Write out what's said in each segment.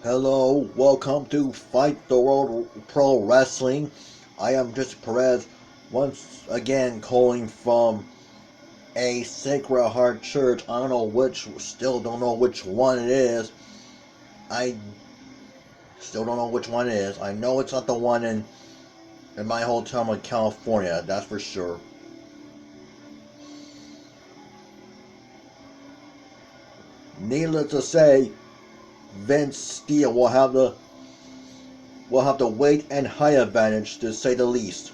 Hello, welcome to Fight the World Pro Wrestling. I am just Perez, once again calling from a Sacred Heart Church. I don't know still don't know which one it is. I still don't know which one it is. I know it's not the one in my hometown of California, that's for sure. Needless to say, Vince Steele will have the weight and height advantage, to say the least.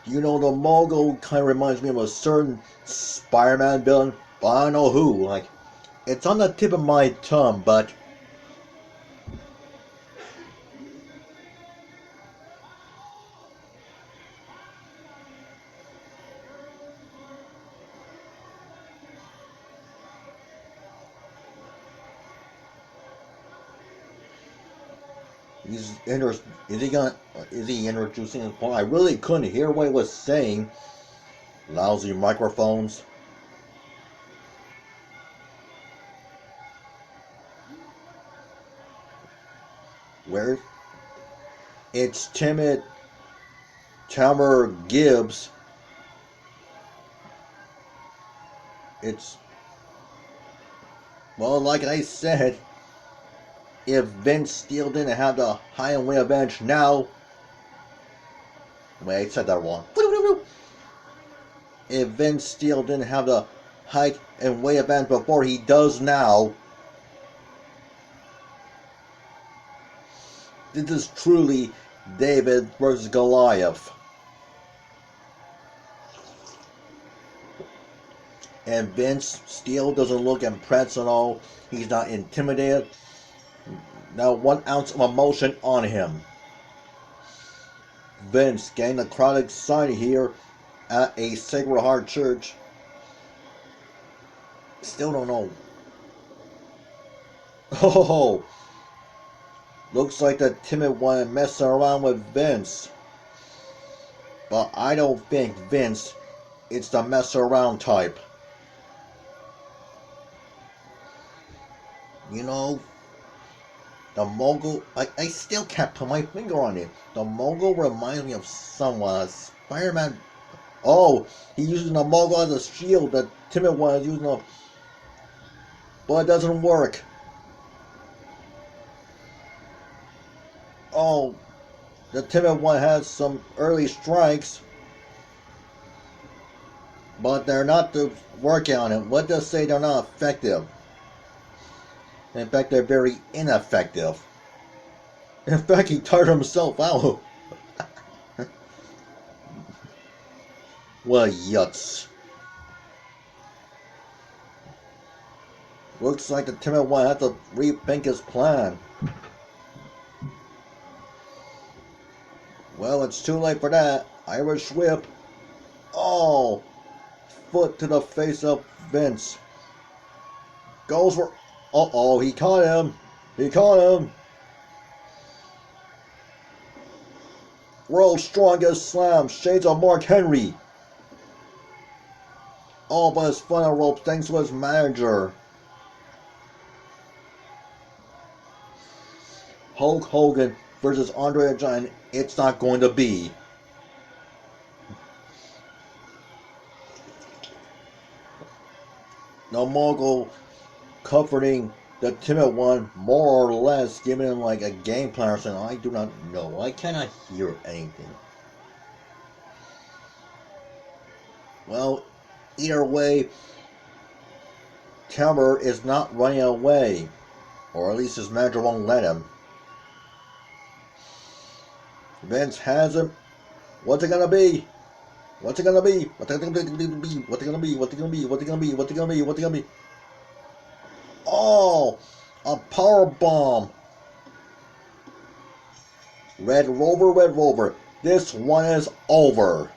You know, the Mogul kind of reminds me of a certain Spider-Man villain, but I don't know who. Like, it's on the tip of my tongue, but is he introducing his point? I really couldn't hear what he was saying. Lousy microphones. Where? It's Timid, Tamir, Gibbs. It's, well, like I said, if Vince Steele didn't have the high and weight advantage now, wait, I said that wrong. If Vince Steele didn't have the height and weight advantage before, he does now. This is truly David versus Goliath. And Vince Steele doesn't look impressed at all. He's not intimidated. Not 1 ounce of emotion on him. Vince getting the crowd excited here at a Sacred Heart Church. Still don't know. Oh, looks like the Timid one messing around with Vince. But I don't think Vince is the mess around type. You know, the Mogul, I still can't put my finger on it. The Mogul reminds me of someone. Spider-Man. Oh, he's using the Mogul as a shield. The Timid one is using a... But it doesn't work. Oh, the Timid one has some early strikes. But they're not working on it. What does say they're not effective? In fact, they're very ineffective. In fact, he tired himself out. What yuts. Looks like the Timid one had to rethink his plan. Well, it's too late for that. Irish whip. Oh, foot to the face of Vince. Goes for... Uh-oh, he caught him. He caught him. World's strongest slam. Shades of Mark Henry. Oh, but his final rope thanks to his manager. Hulk Hogan versus Andre the Giant. It's not going to be. The Mogul comforting the Timid one, more or less, giving him like a game plan or something. I do not know. I cannot hear anything. Well, either way, Tamir is not running away. Or at least his manager won't let him. Vince has him. What's it gonna be? What's it gonna be? What's it gonna be? What's it gonna be? What's it gonna be? What's it gonna be? What's it gonna be? What's it gonna be? Oh, a power bomb. Red Rover, Red Rover. This one is over.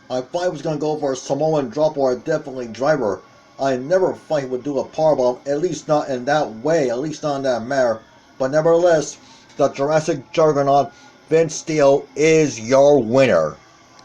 I thought he was going to go for a Samoan drop or a definitely driver. I never thought he would do a powerbomb, at least not in that way, at least not in that manner. But nevertheless, the Jurassic Juggernaut, Vince Steele, is your winner.